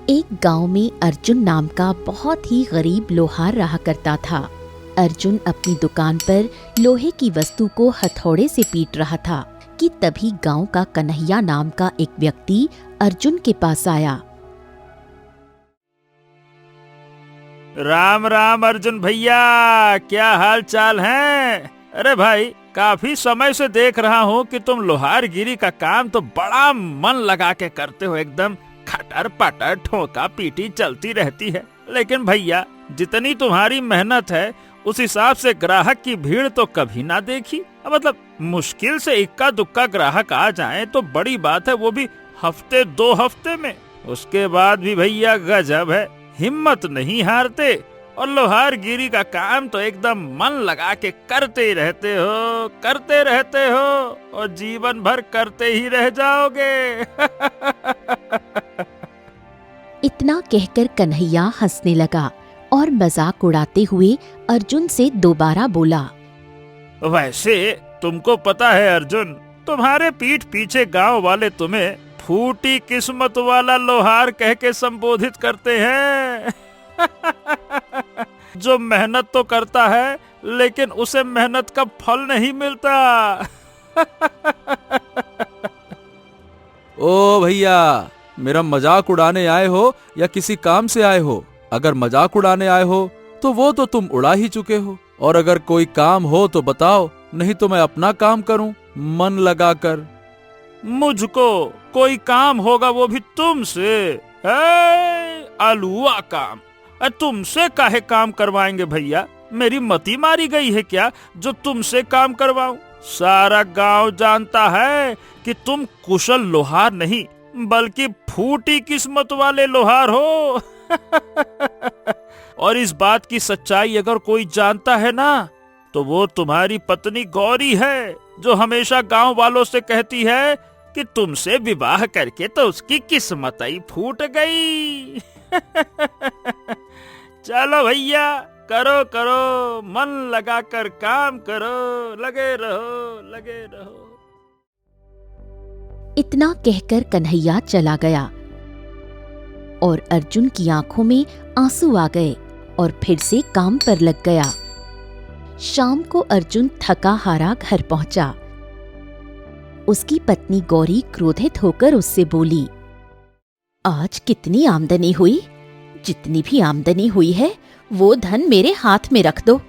एक गांव में अर्जुन नाम का बहुत ही गरीब लोहार रहा करता था। अर्जुन अपनी दुकान पर लोहे की वस्तु को हथौड़े से पीट रहा था कि तभी गांव का कन्हैया नाम का एक व्यक्ति अर्जुन के पास आया। राम राम अर्जुन भैया, क्या हाल चाल है? अरे भाई, काफी समय से देख रहा हूँ कि तुम लोहारगिरी का काम तो बड़ा मन लगा के करते हो। एकदम खटर पटर ठोका पीटी चलती रहती है। लेकिन भैया, जितनी तुम्हारी मेहनत है उस हिसाब से ग्राहक की भीड़ तो कभी ना देखी। मतलब मुश्किल से इक्का दुक्का ग्राहक आ जाए तो बड़ी बात है, वो भी हफ्ते 2 हफ्ते में। उसके बाद भी भैया गजब है, हिम्मत नहीं हारते और लोहारगिरी का काम तो एकदम मन लगा के करते रहते हो और जीवन भर करते ही रह जाओगे। इतना कहकर कन्हैया हंसने लगा और मजाक उड़ाते हुए अर्जुन से दोबारा बोला। वैसे तुमको पता है अर्जुन, तुम्हारे पीठ पीछे गांव वाले तुम्हें फूटी किस्मत वाला लोहार कह के संबोधित करते हैं। जो मेहनत तो करता है लेकिन उसे मेहनत का फल नहीं मिलता। ओ भैया, मेरा मजाक उड़ाने आए हो या किसी काम से आए हो? अगर मजाक उड़ाने आए हो तो वो तो तुम उड़ा ही चुके हो, और अगर कोई काम हो तो बताओ, नहीं तो मैं अपना काम करूं मन लगाकर। मुझको कोई काम होगा वो भी तुमसे? अलुआ काम। तुमसे काहे काम करवाएंगे भैया? मेरी मती मारी गई है क्या जो तुमसे काम करवाऊं? सारा गांव जानता है कि तुम कुशल लोहार नहीं बल्कि फूटी किस्मत वाले लोहार हो। और इस बात की सच्चाई अगर कोई जानता है ना, तो वो तुम्हारी पत्नी गौरी है, जो हमेशा गांव वालों से कहती है कि तुमसे विवाह करके तो उसकी किस्मत ही फूट गई। चलो भैया, करो मन लगाकर काम करो, लगे रहो। इतना कहकर कन्हैया चला गया और अर्जुन की आंखों में आंसू आ गए और फिर से काम पर लग गया। शाम को अर्जुन थका हारा घर पहुंचा। उसकी पत्नी गौरी क्रोधित होकर उससे बोली, आज कितनी आमदनी हुई? जितनी भी आमदनी हुई है वो धन मेरे हाथ में रख दो।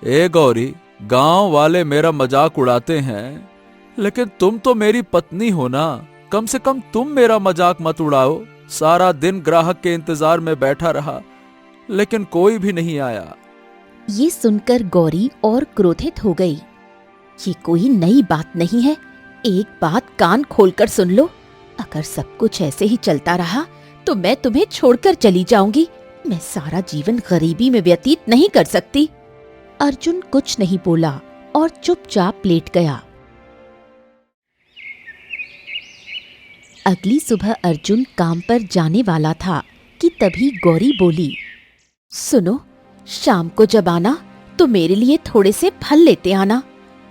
ए गौरी, गांव वाले मेरा मजाक उड़ाते हैं, लेकिन तुम तो मेरी पत्नी हो ना, कम से कम तुम मेरा मजाक मत उड़ाओ। सारा दिन ग्राहक के इंतजार में बैठा रहा लेकिन कोई भी नहीं आया। ये सुनकर गौरी और क्रोधित हो गई। ये कोई नई बात नहीं है, एक बात कान खोलकर सुन लो। अगर सब कुछ ऐसे ही चलता रहा तो मैं तुम्हें छोड़कर चली जाऊंगी। मैं सारा जीवन गरीबी में व्यतीत नहीं कर सकती। अर्जुन कुछ नहीं बोला और चुपचाप लेट गया। अगली सुबह अर्जुन काम पर जाने वाला था कि तभी गौरी बोली, सुनो, शाम को जब आना तो मेरे लिए थोड़े से फल लेते आना।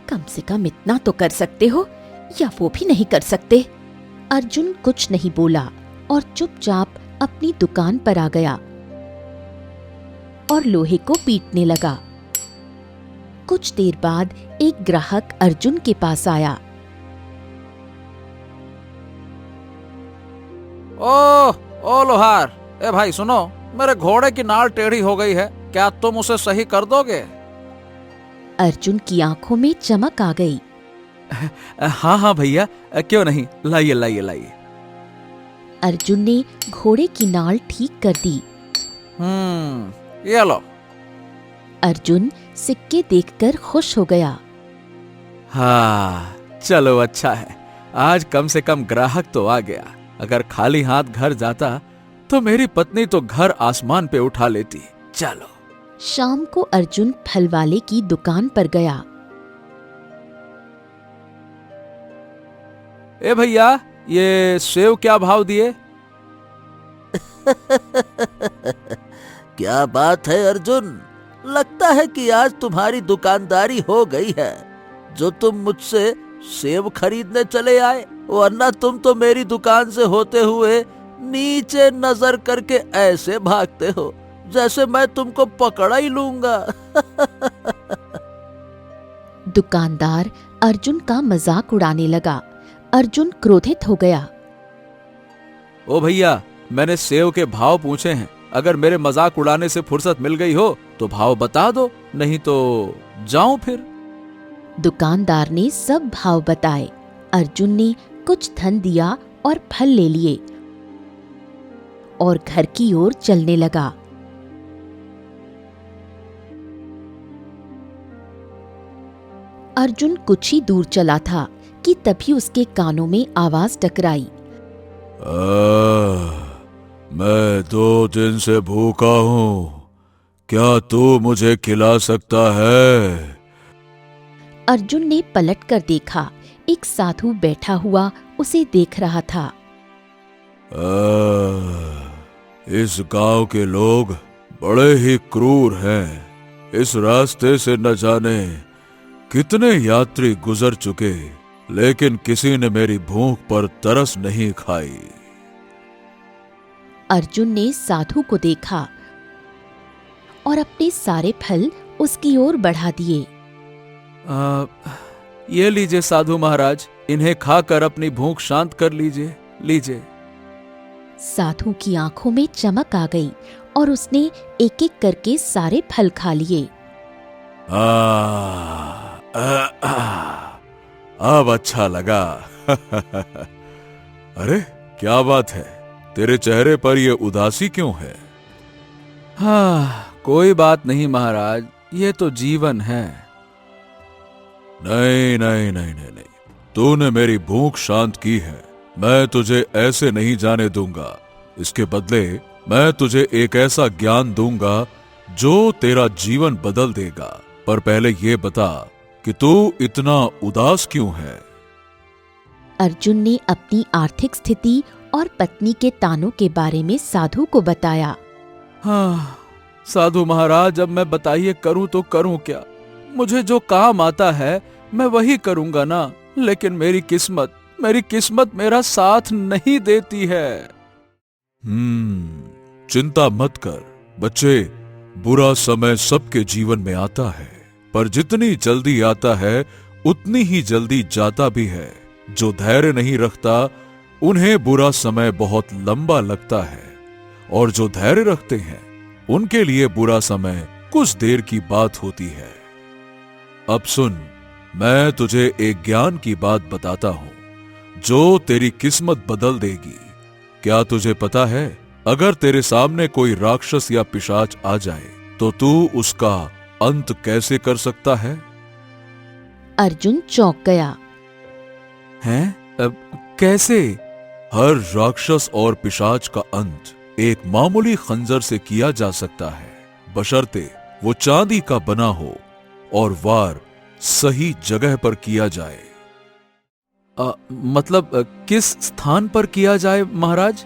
कम से कम इतना तो कर सकते हो, या वो भी नहीं कर सकते? अर्जुन कुछ नहीं बोला और चुपचाप अपनी दुकान पर आ गया और लोहे को पीटने लगा। कुछ देर बाद एक ग्राहक अर्जुन के पास आया। ओ लोहार, ए भाई सुनो, मेरे घोड़े की नाल टेढ़ी हो गई है, क्या तुम उसे सही कर दोगे? अर्जुन की आंखों में चमक आ गई। हाँ भैया, क्यों नहीं, लाइए। अर्जुन ने घोड़े की नाल ठीक कर दी। ये लो। अर्जुन सिक्के देखकर खुश हो गया। हाँ, चलो अच्छा है, आज कम से कम ग्राहक तो आ गया। अगर खाली हाथ घर जाता तो मेरी पत्नी तो घर आसमान पे उठा लेती। चलो। शाम को अर्जुन फल वाले की दुकान पर गया। ए भैया, ये सेव क्या भाव दिए? क्या बात है अर्जुन, लगता है कि आज तुम्हारी दुकानदारी हो गई है, जो तुम मुझसे सेब खरीदने चले आए, वरना तुम तो मेरी दुकान से होते हुए नीचे नजर करके ऐसे भागते हो जैसे मैं तुमको पकड़ा ही लूंगा। दुकानदार अर्जुन का मजाक उड़ाने लगा। अर्जुन क्रोधित हो गया। ओ भैया, मैंने सेव के भाव पूछे हैं। अगर मेरे मजाक उड़ाने से फुर्सत मिल गई हो तो भाव बता दो, नहीं तो जाऊं फिर। दुकानदार ने सब भाव बताए। अर्जुन ने कुछ धन दिया और फल ले लिए और घर की ओर चलने लगा। अर्जुन कुछ ही दूर चला था कि तभी उसके कानों में आवाज टकराई। मैं 2 दिन से भूखा हूँ, क्या तू मुझे खिला सकता है? अर्जुन ने पलट कर देखा। एक साधु बैठा हुआ उसे देख रहा था। इस गांव के लोग बड़े ही क्रूर हैं। इस रास्ते से न जाने कितने यात्री गुजर चुके, लेकिन किसी ने मेरी भूख पर तरस नहीं खाई। अर्जुन ने साधु को देखा और अपने सारे फल उसकी ओर बढ़ा दिए। ये लीजिए साधु महाराज, इन्हें खाकर अपनी भूख शांत कर लीजिए। लीजिए। साधु की आंखों में चमक आ गई और उसने एक एक करके सारे फल खा लिए। अब अच्छा लगा। अरे क्या बात है, तेरे चेहरे पर ये उदासी क्यों है? कोई बात नहीं महाराज, ये तो जीवन है। नहीं नहीं नहीं नहीं नहीं, तूने मेरी भूख शांत की है। मैं तुझे ऐसे नहीं जाने दूंगा। इसके बदले मैं तुझे एक ऐसा ज्ञान दूंगा जो तेरा जीवन बदल देगा। पर पहले ये बता कि तू इतना उदास क्यों है? अर्जुन ने अपनी आर्थिक स्थिति और पत्नी के तानों के बारे में साधु को बताया। हाँ साधु महाराज, अब मैं बताइए करूं तो करूं क्या? मुझे जो काम आता है मैं वही करूंगा ना, लेकिन मेरी किस्मत मेरा साथ नहीं देती है। चिंता मत कर बच्चे, बुरा समय सबके जीवन में आता है, पर जितनी जल्दी आता है उतनी ही जल्दी जाता भी है। जो धैर्य नहीं रखता उन्हें बुरा समय बहुत लंबा लगता है, और जो धैर्य रखते हैं उनके लिए बुरा समय कुछ देर की बात होती है। अब सुन, मैं तुझे एक ज्ञान की बात बताता हूं जो तेरी किस्मत बदल देगी। क्या तुझे पता है, अगर तेरे सामने कोई राक्षस या पिशाच आ जाए तो तू उसका अंत कैसे कर सकता है? अर्जुन चौंक गया। हैं? अब कैसे? हर राक्षस और पिशाच का अंत एक मामूली खंजर से किया जा सकता है, बशर्ते वो चांदी का बना हो और वार सही जगह पर किया जाए। मतलब किस स्थान पर किया जाए महाराज?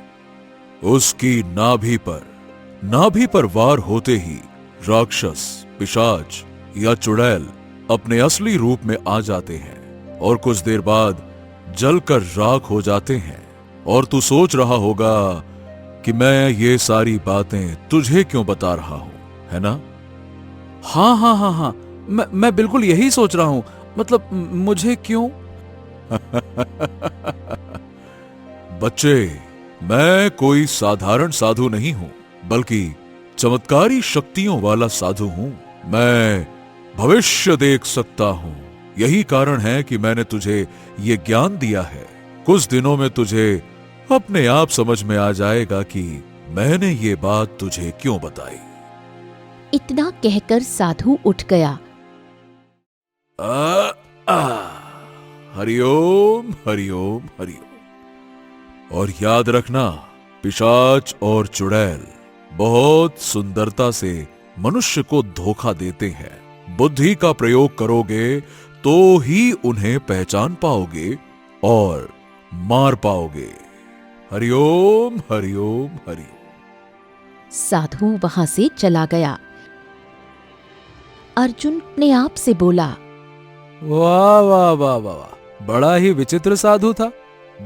उसकी नाभि पर वार होते ही राक्षस, पिशाच या चुड़ैल अपने असली रूप में आ जाते हैं और कुछ देर बाद जलकर राख हो जाते हैं। और तू सोच रहा होगा कि मैं ये सारी बातें तुझे क्यों बता रहा हूं, है ना? हाँ, मैं बिल्कुल यही सोच रहा हूं। मतलब मुझे क्यों? बच्चे, मैं कोई साधारण साधु नहीं हूं, बल्कि चमत्कारी शक्तियों वाला साधु हूं। मैं भविष्य देख सकता हूं। यही कारण है कि मैंने तुझे ये ज्ञान दिया है। कुछ दिनों में तुझे अपने आप समझ में आ जाएगा कि मैंने ये बात तुझे क्यों बताई। इतना कहकर साधु उठ गया। हरिओम हरिओम हरिओम। और याद रखना, पिशाच और चुड़ैल बहुत सुंदरता से मनुष्य को धोखा देते हैं। बुद्धि का प्रयोग करोगे तो ही उन्हें पहचान पाओगे और मार पाओगे। हरिओम हरिओम हरिओम। साधु वहां से चला गया। अर्जुन अपने आप से बोला, वाह वाह वाह वाह वाह, बड़ा ही विचित्र साधु था।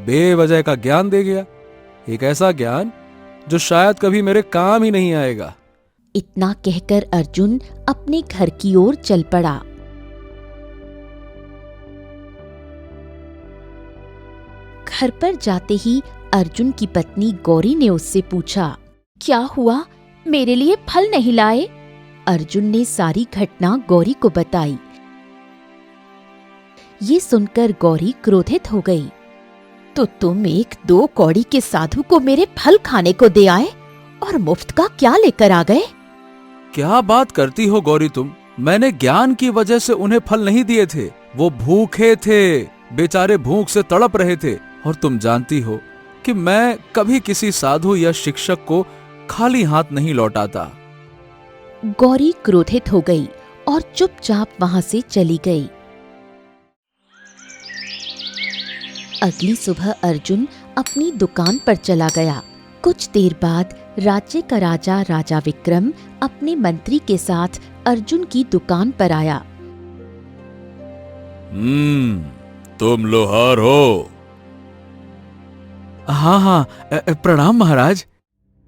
बेवजह का ज्ञान दे गया। एक ऐसा ज्ञान जो शायद कभी मेरे काम ही नहीं आएगा। इतना कहकर अर्जुन अपने घर की ओर चल पड़ा। घर पर जाते ही अर्जुन की पत्नी गौरी ने उससे पूछा, क्या हुआ, मेरे लिए फल नहीं लाए? अर्जुन ने सारी घटना गौरी को बताई। ये सुनकर गौरी क्रोधित हो गई। तो तुम एक 2 कौड़ी के साधु को मेरे फल खाने को दे आए और मुफ्त का क्या लेकर आ गए? क्या बात करती हो गौरी तुम? मैंने ज्ञान की वजह से उन्हें फल नहीं दिए थे। वो भूखे थे, बेचारे भूख से तड़प रहे थे। और तुम जानती हो कि मैं कभी किसी साधु या शिक्षक को खाली हाथ नहीं लौटाता। गौरी क्रोधित हो गई और चुपचाप वहां से चली गई। अगली सुबह अर्जुन अपनी दुकान पर चला गया। कुछ देर बाद राज्य का राजा राजा विक्रम अपने मंत्री के साथ अर्जुन की दुकान पर आया। तुम लोहार हो? हाँ हाँ, प्रणाम महाराज।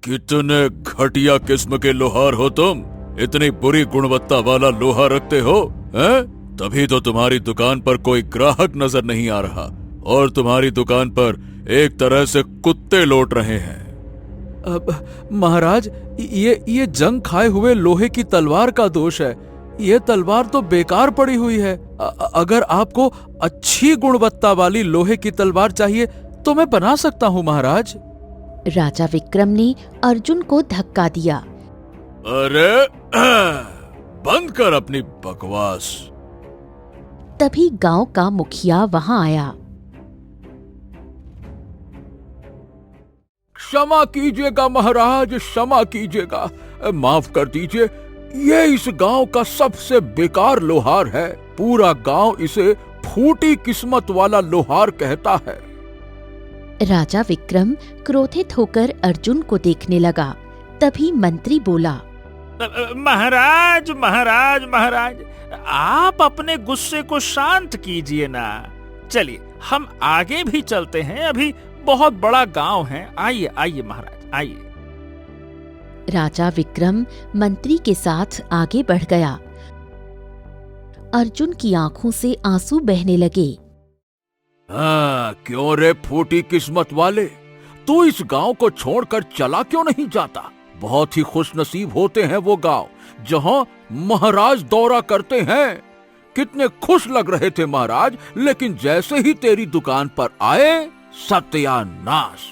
कितने घटिया किस्म के लोहार हो तुम? इतनी बुरी गुणवत्ता वाला लोहा रखते हो, हैं? तभी तो तुम्हारी दुकान पर कोई ग्राहक नजर नहीं आ रहा और तुम्हारी दुकान पर एक तरह से कुत्ते लौट रहे हैं। महाराज, ये जंग खाए हुए लोहे की तलवार का दोष है। ये तलवार तो बेकार पड़ी हुई है। अगर आपको अच्छी गुणवत्ता वाली लोहे की तलवार चाहिए तो मैं बना सकता हूँ महाराज। राजा विक्रम ने अर्जुन को धक्का दिया। अरे बंद कर अपनी बकवास। तभी गांव का मुखिया वहां आया। क्षमा कीजिएगा महाराज, क्षमा कीजिएगा, माफ कर दीजिए। ये इस गांव का सबसे बेकार लोहार है। पूरा गांव इसे फूटी किस्मत वाला लोहार कहता है। राजा विक्रम क्रोधित होकर अर्जुन को देखने लगा। तभी मंत्री बोला, महाराज महाराज महाराज, आप अपने गुस्से को शांत कीजिए ना। चलिए हम आगे भी चलते हैं, अभी बहुत बड़ा गांव है। आइए आइए महाराज, आइए। राजा विक्रम मंत्री के साथ आगे बढ़ गया। अर्जुन की आंखों से आंसू बहने लगे। हाँ, क्यों रे फूटी किस्मत वाले, तू इस गांव को छोड़कर चला क्यों नहीं जाता? बहुत ही खुशनसीब होते हैं वो गांव जहां महाराज दौरा करते हैं। कितने खुश लग रहे थे महाराज, लेकिन जैसे ही तेरी दुकान पर आए, सत्यानाश,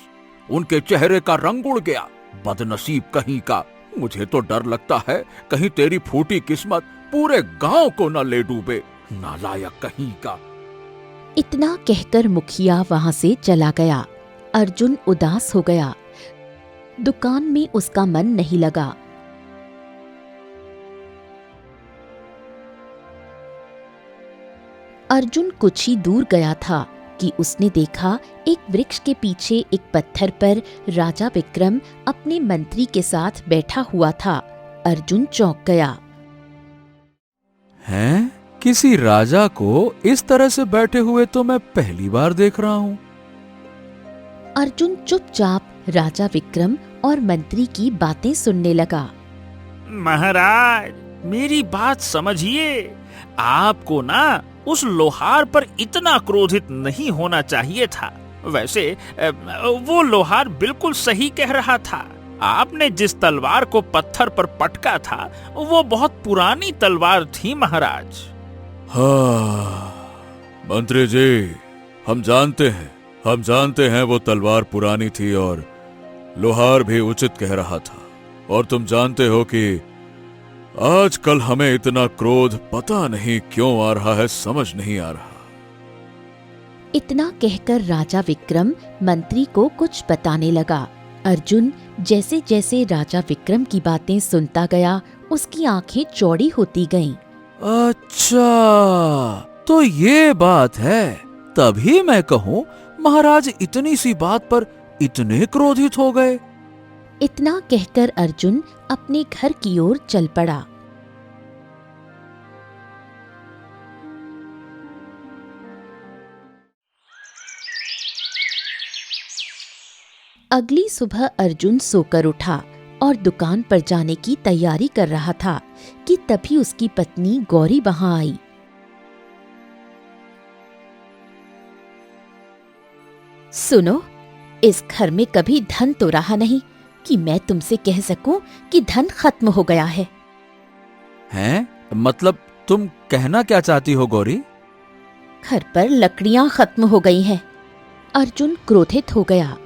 उनके चेहरे का रंग उड़ गया। बदनसीब कहीं का। मुझे तो डर लगता है कहीं तेरी फूटी किस्मत पूरे गांव को न ले डूबे। नालायक कहीं का। इतना कहकर मुखिया वहां से चला गया। अर्जुन उदास हो गया। दुकान में उसका मन नहीं लगा। अर्जुन कुछ ही दूर गया था कि उसने देखा एक वृक्ष के पीछे एक पत्थर पर राजा विक्रम अपने मंत्री के साथ बैठा हुआ था। अर्जुन चौंक गया। हैं? किसी राजा को इस तरह से बैठे हुए तो मैं पहली बार देख रहा हूँ। अर्जुन चुपचाप राजा विक्रम और मंत्री की बातें सुनने लगा। महाराज मेरी बात समझिए, आपको ना उस लोहार पर इतना क्रोधित नहीं होना चाहिए था। वैसे वो लोहार बिल्कुल सही कह रहा था। आपने जिस तलवार को पत्थर पर पटका था वो बहुत पुरानी तलवार थी महाराज। हाँ मंत्री जी, हम जानते हैं वो तलवार पुरानी थी और लोहार भी उचित कह रहा था। और तुम जानते हो कि आजकल हमें इतना क्रोध पता नहीं क्यों आ रहा है, समझ नहीं आ रहा। इतना कहकर राजा विक्रम मंत्री को कुछ बताने लगा। अर्जुन जैसे जैसे राजा विक्रम की बातें सुनता गया, उसकी आंखें चौड़ी होती गईं। अच्छा, तो ये बात है। तभी मैं कहूँ महाराज इतनी सी बात पर इतने क्रोधित हो गए। इतना कहकर अर्जुन अपने घर की ओर चल पड़ा। अगली सुबह अर्जुन सोकर उठा और दुकान पर जाने की तैयारी कर रहा था कि तभी उसकी पत्नी गौरी वहां आई। सुनो, इस घर में कभी धन तो रहा नहीं कि मैं तुमसे कह सकूं कि धन खत्म हो गया है। हैं? मतलब तुम कहना क्या चाहती हो गौरी? घर पर लकड़ियां खत्म हो गई हैं। अर्जुन क्रोधित हो गया।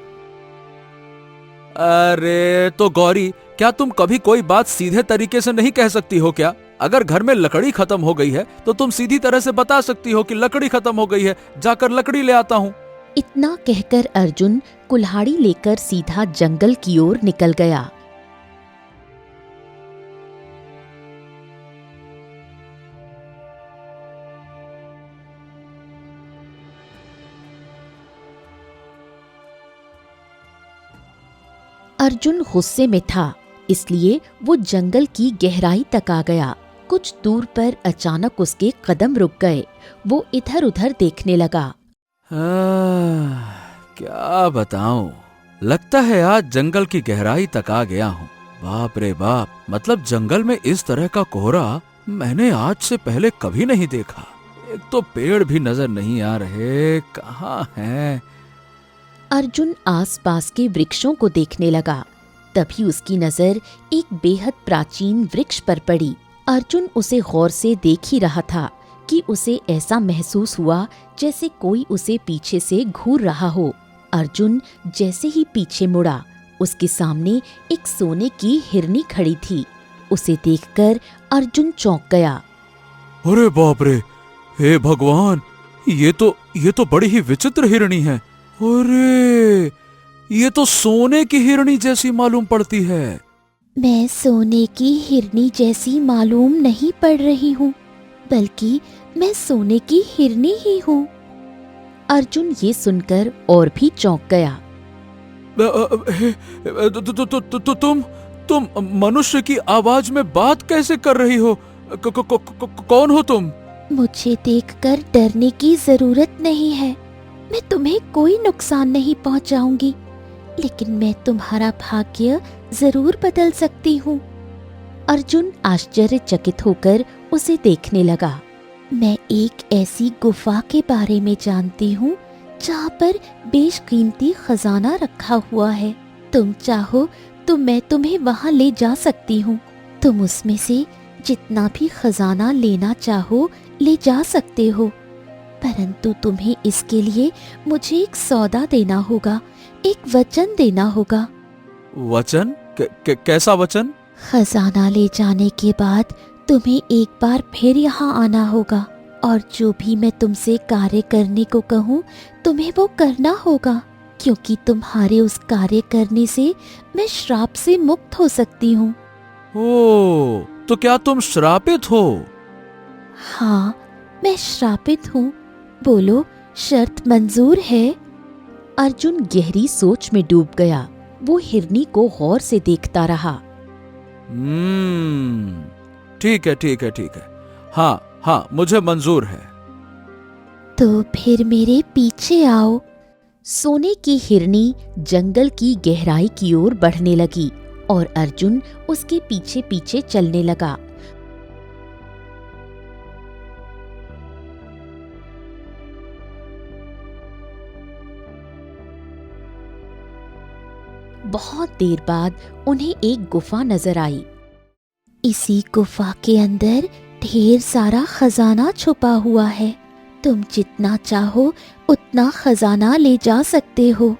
अरे तो गौरी, क्या तुम कभी कोई बात सीधे तरीके से नहीं कह सकती हो क्या? अगर घर में लकड़ी खत्म हो गई है तो तुम सीधी तरह से बता सकती हो कि लकड़ी खत्म हो गई है, जाकर लकड़ी ले आता हूँ। इतना कहकर अर्जुन कुल्हाड़ी लेकर सीधा जंगल की ओर निकल गया। अर्जुन गुस्से में था, इसलिए वो जंगल की गहराई तक आ गया। कुछ दूर पर अचानक उसके कदम रुक गए। वो इधर उधर देखने लगा। क्या बताऊं, लगता है आज जंगल की गहराई तक आ गया हूँ। बाप रे बाप, मतलब जंगल में इस तरह का कोहरा मैंने आज से पहले कभी नहीं देखा। एक तो पेड़ भी नजर नहीं आ रहे, कहाँ हैं? अर्जुन आसपास के वृक्षों को देखने लगा। तभी उसकी नजर एक बेहद प्राचीन वृक्ष पर पड़ी। अर्जुन उसे गौर से देख ही रहा था कि उसे ऐसा महसूस हुआ जैसे कोई उसे पीछे से घूर रहा हो। अर्जुन जैसे ही पीछे मुड़ा, उसके सामने एक सोने की हिरनी खड़ी थी। उसे देखकर अर्जुन चौंक गया। अरे बाप रे, हे भगवान, ये तो बड़ी ही विचित्र हिरनी है। अरे, ये तो सोने की हिरनी जैसी मालूम पड़ती है। मैं सोने की हिरनी जैसी मालूम नहीं पड़ रही हूँ, बल्कि मैं सोने की हिरनी ही हूँ। अर्जुन ये सुनकर और भी चौंक गया। तुम मनुष्य की आवाज में बात कैसे कर रही हो? कौन हो तुम? मुझे देखकर डरने की जरूरत नहीं है। मैं तुम्हें कोई नुकसान नहीं पहुंचाऊंगी, लेकिन मैं तुम्हारा भाग्य जरूर बदल सकती हूँ। अर्जुन आश्चर्यचकित होकर उसे देखने लगा। मैं एक ऐसी गुफा के बारे में जानती हूँ जहाँ पर बेशकीमती खजाना रखा हुआ है। तुम चाहो तो मैं तुम्हें वहाँ ले जा सकती हूँ। तुम उसमें से जितना भी खजाना लेना चाहो ले जा सकते हो, परंतु तुम्हें इसके लिए मुझे एक सौदा देना होगा, एक वचन देना होगा। वचन? कैसा वचन? खजाना ले जाने के बाद तुम्हें एक बार फिर यहाँ आना होगा और जो भी मैं तुमसे कार्य करने को कहूँ तुम्हें वो करना होगा, क्योंकि तुम्हारे उस कार्य करने से मैं श्राप से मुक्त हो सकती हूँ। ओह, तो क्या तुम श्रापित हो? हाँ, मैं श्रापित हूँ। बोलो, शर्त मंजूर है? अर्जुन गहरी सोच में डूब गया। वो हिरनी को गौर से देखता रहा। ठीक है। हाँ, मुझे मंजूर है। तो फिर मेरे पीछे आओ। सोने की हिरनी जंगल की गहराई की ओर बढ़ने लगी और अर्जुन उसके पीछे पीछे चलने लगा। बहुत देर बाद उन्हें एक गुफा नजर आई। इसी गुफा के अंदर ढेर सारा खजाना छुपा हुआ है। तुम जितना चाहो उतना खजाना ले जा सकते हो।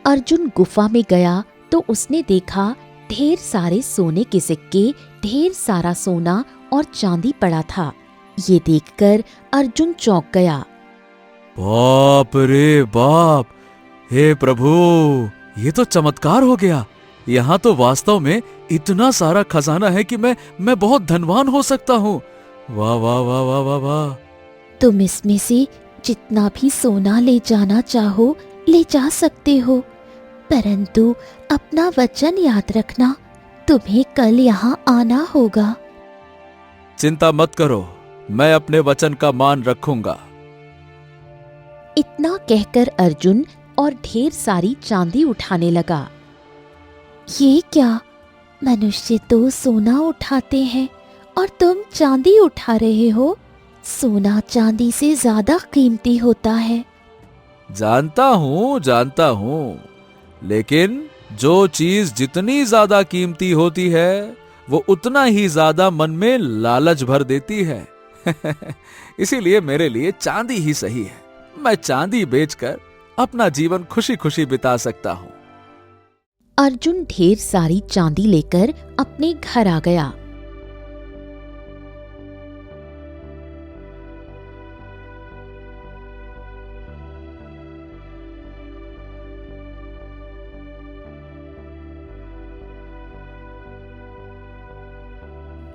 अर्जुन गुफा में गया तो उसने देखा ढेर सारे सोने के सिक्के, ढेर सारा सोना और चांदी पड़ा था। ये देखकर अर्जुन चौंक गया। बाप रे बाप, हे प्रभु, ये तो चमत्कार हो गया। यहाँ तो वास्तव में इतना सारा खजाना है कि मैं बहुत धनवान हो सकता हूँ। वाह वाह वाह वाह वाह वाह। तुम इसमें से जितना भी सोना ले जाना चाहो ले जा सकते हो, परंतु अपना वचन याद रखना, तुम्हें कल यहाँ आना होगा। चिंता मत करो, मैं अपने वचन का मान रखूंगा। इतना कहकर अर्जुन और ढेर सारी चांदी उठाने लगा। ये क्या? मनुष्य तो सोना उठाते हैं और तुम चांदी उठा रहे हो। सोना चांदी से ज्यादा कीमती होता है। जानता हूँ, लेकिन जो चीज जितनी ज्यादा कीमती होती है वो उतना ही ज्यादा मन में लालच भर देती है। इसीलिए मेरे लिए चांदी ही सही है। मैं चांदी बेचकर अपना जीवन खुशी खुशी बिता सकता हूँ। अर्जुन ढेर सारी चांदी लेकर अपने घर आ गया।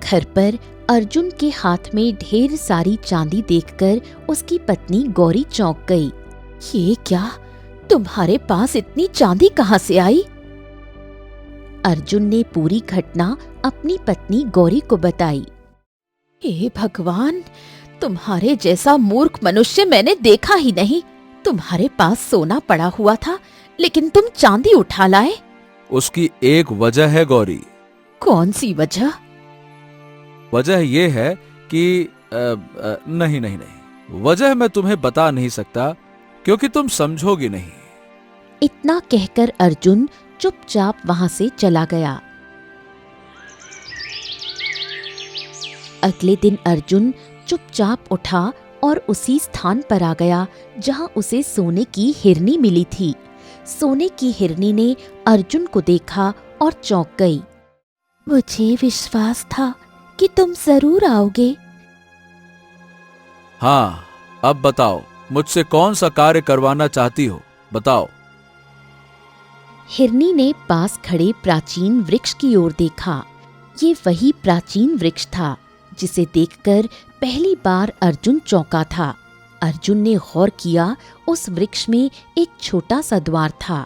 घर पर अर्जुन के हाथ में ढेर सारी चांदी देखकर उसकी पत्नी गौरी चौंक गई। ये क्या? तुम्हारे पास इतनी चांदी कहाँ से आई? अर्जुन ने पूरी घटना अपनी पत्नी गौरी को बताई। हे भगवान, तुम्हारे जैसा मूर्ख मनुष्य मैंने देखा ही नहीं। तुम्हारे पास सोना पड़ा हुआ था, लेकिन तुम चांदी उठा लाए। उसकी एक वजह है गौरी। कौन सी वजह? वजह यह है कि नहीं, वजह मैं तुम्हें बता नहीं सकता क्योंकि तुम समझोगी नहीं। इतना कहकर अर्जुन चुपचाप वहां से चला गया। अगले दिन अर्जुन चुपचाप उठा और उसी स्थान पर आ गया जहां उसे सोने की हिरनी मिली थी। सोने की हिरनी ने अर्जुन को देखा और चौंक गई। मुझे विश्वास था कि तुम जरूर आओगे। हाँ, अब बताओ, मुझसे कौन सा कार्य करवाना चाहती हो? बताओ। हिरनी ने पास खड़े प्राचीन वृक्ष की ओर देखा। ये वही प्राचीन वृक्ष था जिसे देखकर पहली बार अर्जुन चौंका था। अर्जुन ने गौर किया, उस वृक्ष में एक छोटा सा द्वार था।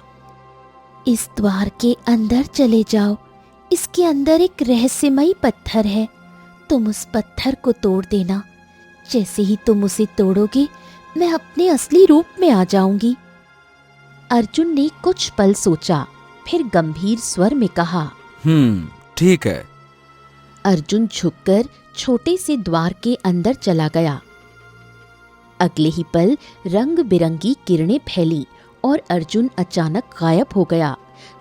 इस द्वार के अंदर चले जाओ। इसके अंदर एक रहस्यमयी पत्थर है। तुम उस पत्थर को तोड़ देना। जैसे ही तुम उसे तोड़ोगे, मैं अपने असली रूप में आ जाऊंगी। अर्जुन ने कुछ पल सोचा, फिर गंभीर स्वर में कहा, ठीक है। अर्जुन झुककर छोटे से द्वार के अंदर चला गया। अगले ही पल रंग बिरंगी किरणें फैली और अर्जुन अचानक गायब हो गया।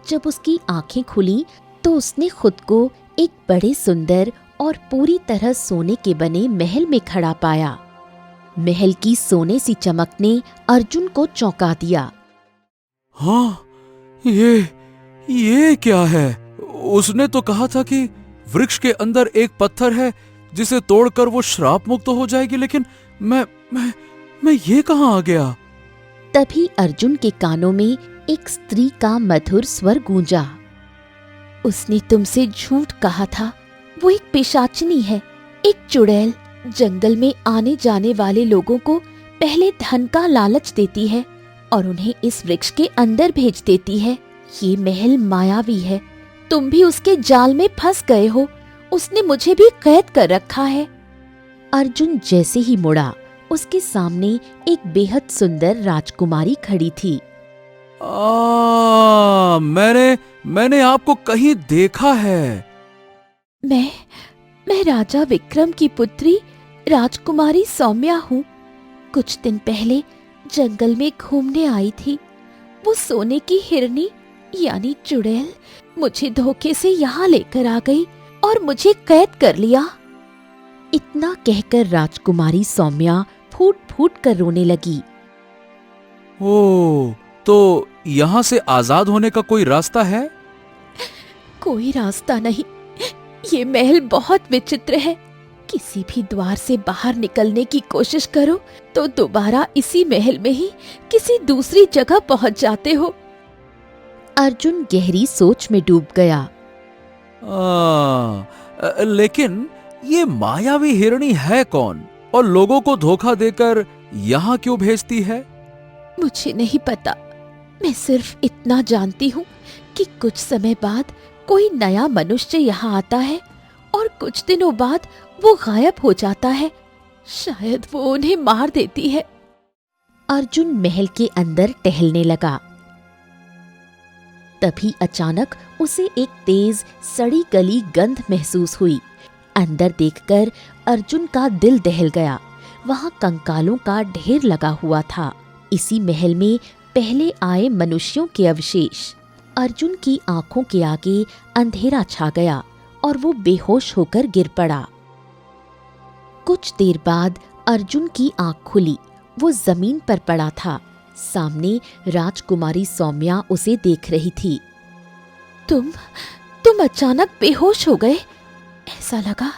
जब उसकी आंखें खुली तो उसने खुद को एक बड़े सुंदर और पूरी तरह सोने के बने महल में खड़ा पाया। महल की सोने सी चमक ने अर्जुन को चौंका दिया। हाँ, ये क्या है? उसने तो कहा था कि वृक्ष के अंदर एक पत्थर है जिसे तोड़कर वो श्राप मुक्त हो जाएगी, लेकिन मैं ये कहाँ आ गया? तभी अर्जुन के कानों में एक स्त्री का मधुर स्वर गूंजा। उसने तुमसे झूठ कहा था। वो एक पिशाचिनी है, एक चुड़ैल। जंगल में आने जाने वाले लोगों को पहले धन का लालच देती है और उन्हें इस वृक्ष के अंदर भेज देती है। ये महल मायावी है। तुम भी उसके जाल में फंस गए हो। उसने मुझे भी कैद कर रखा है। अर्जुन जैसे ही मुड़ा, उसके सामने एक बेहद सुंदर राजकुमारी खड़ी थी। मैंने आपको कहीं देखा है। मैं राजा विक्रम की पुत्री राजकुमारी सौम्या हूँ। कुछ दिन पहले जंगल में घूमने आई थी। वो सोने की हिरनी यानी चुड़ैल मुझे धोखे से यहाँ लेकर आ गई और मुझे कैद कर लिया। इतना कहकर राजकुमारी सौम्या फूट फूट कर रोने लगी। ओह, तो यहाँ से आजाद होने का कोई रास्ता है? कोई रास्ता नहीं। ये महल बहुत विचित्र है। किसी भी द्वार से बाहर निकलने की कोशिश करो तो दोबारा इसी महल में ही किसी दूसरी जगह पहुंच जाते हो। अर्जुन गहरी सोच में डूब गया। लेकिन ये मायावी हिरणी है कौन और लोगों को धोखा देकर यहाँ क्यों भेजती है? मुझे नहीं पता। मैं सिर्फ इतना जानती हूँ कि कुछ समय बाद कोई नया मनुष्य यहाँ आता है और कुछ दिनों बाद वो गायब हो जाता है। शायद वो उन्हें मार देती है। अर्जुन महल के अंदर टहलने लगा। तभी अचानक उसे एक तेज सड़ी गली गंध महसूस हुई। अंदर देखकर अर्जुन का दिल दहल गया। वहां कंकालों का ढेर लगा हुआ था। इसी महल में पहले आए मनुष्यों के अवशेष। अर्जुन की आंखों के आगे अंधेरा छा गया और वो बेहोश होकर गिर पड़ा। कुछ देर बाद अर्जुन की आंख खुली। वो जमीन पर पड़ा था। सामने राजकुमारी सौम्या उसे देख रही थी। तुम अचानक बेहोश हो गए। ऐसा लगा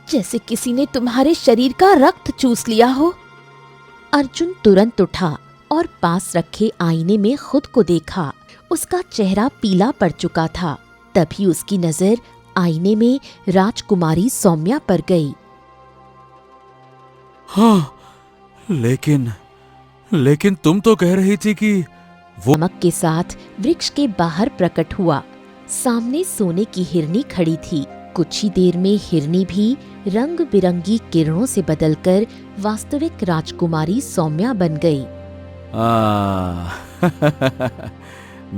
जैसे किसी ने तुम्हारे शरीर का रक्त चूस लिया हो। अर्जुन तुरंत उठा और पास रखे आईने में खुद को देखा। उसका चेहरा पीला पड़ चुका था। तभी उसकी नजर आईने में राजकुमारी सौम्या पर गई। हाँ, लेकिन तुम तो कह रही थी कि वो चमक के साथ वृक्ष के बाहर प्रकट हुआ। सामने सोने की हिरनी खड़ी थी। कुछ ही देर में हिरनी भी रंग बिरंगी किरणों से बदलकर वास्तविक राजकुमारी सौम्या बन गई।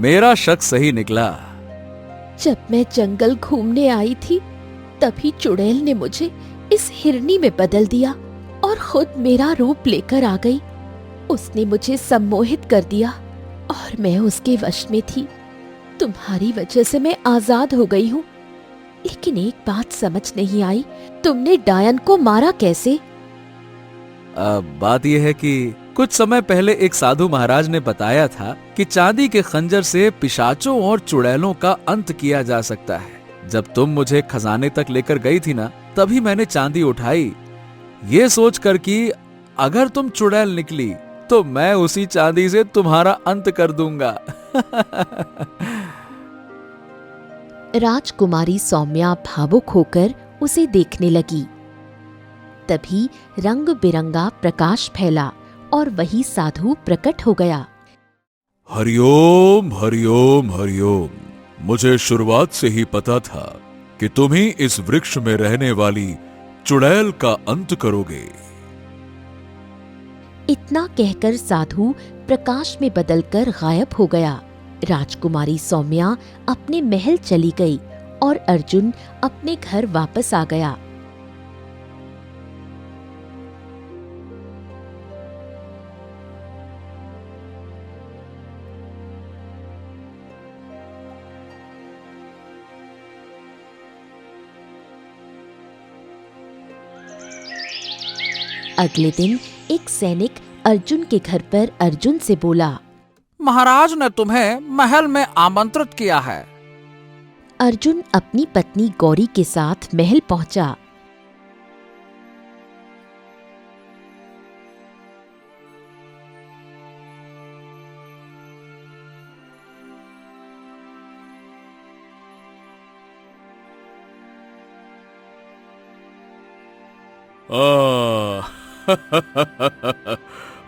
मेरा शक सही निकला। जब मैं जंगल घूमने आई थी तभी चुड़ैल ने मुझे इस हिरनी में बदल दिया और खुद मेरा रूप लेकर आ गई। उसने मुझे सम्मोहित कर दिया और मैं उसके वश में थी। तुम्हारी वजह से मैं आजाद हो गई हूँ। लेकिन एक बात समझ नहीं आई, तुमने डायन को मारा कैसे? बात यह है कि कुछ समय पहले एक साधु महाराज ने बताया था कि चांदी के खंजर से पिशाचों और चुड़ैलों का अंत किया जा सकता है। जब तुम मुझे खजाने तक लेकर गई थी ना, तभी मैंने चांदी उठाई, ये सोचकर कि अगर तुम चुड़ैल निकली तो मैं उसी चांदी से तुम्हारा अंत कर दूंगा। राजकुमारी सौम्या भावुक होकर उसे देखने लगी। तभी रंग बिरंगा प्रकाश फैला और वही साधु प्रकट हो गया। हरिओम हरिओम हरिओम। मुझे शुरुआत से ही पता था कि तुम ही इस वृक्ष में रहने वाली चुड़ैल का अंत करोगे। इतना कहकर साधु प्रकाश में बदलकर गायब हो गया। राजकुमारी सौम्या अपने महल चली गई और अर्जुन अपने घर वापस आ गया। अगले दिन एक सैनिक अर्जुन के घर पर अर्जुन से बोला, महाराज ने तुम्हें महल में आमंत्रित किया है। अर्जुन अपनी पत्नी गौरी के साथ महल पहुंचा।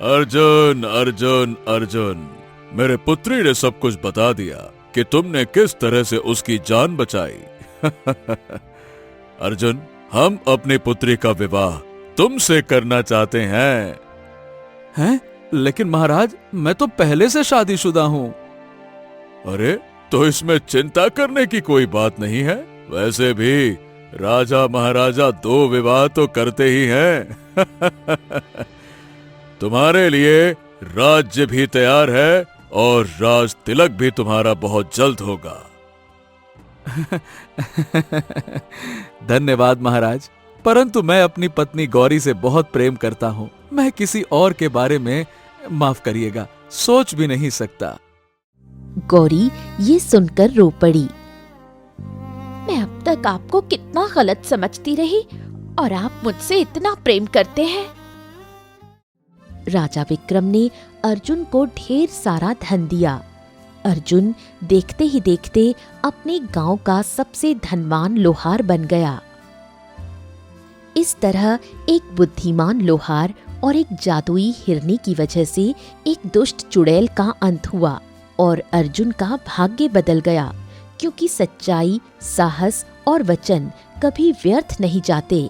अर्जुन अर्जुन अर्जुन, मेरे पुत्री ने सब कुछ बता दिया कि तुमने किस तरह से उसकी जान बचाई। अर्जुन, हम अपनी पुत्री का विवाह तुमसे करना चाहते हैं। हैं? लेकिन महाराज, मैं तो पहले से शादीशुदा हूँ। अरे, तो इसमें चिंता करने की कोई बात नहीं है। वैसे भी राजा महाराजा दो विवाह तो करते ही हैं। तुम्हारे लिए राज्य भी तैयार है और राज तिलक भी तुम्हारा बहुत जल्द होगा। धन्यवाद महाराज, परंतु मैं अपनी पत्नी गौरी से बहुत प्रेम करता हूँ। मैं किसी और के बारे में, माफ करिएगा, सोच भी नहीं सकता। गौरी ये सुनकर रो पड़ी। मैं अब तक आपको कितना गलत समझती रही और आप मुझसे इतना प्रेम करते हैं। राजा विक्रम ने अर्जुन को ढेर सारा धन दिया। अर्जुन देखते ही देखते अपने गांव का सबसे धनवान लोहार बन गया। इस तरह एक बुद्धिमान लोहार और एक जादुई हिरनी की वजह से एक दुष्ट चुड़ैल का अंत हुआ और अर्जुन का भाग्य बदल गया, क्योंकि सच्चाई, साहस और वचन कभी व्यर्थ नहीं जाते।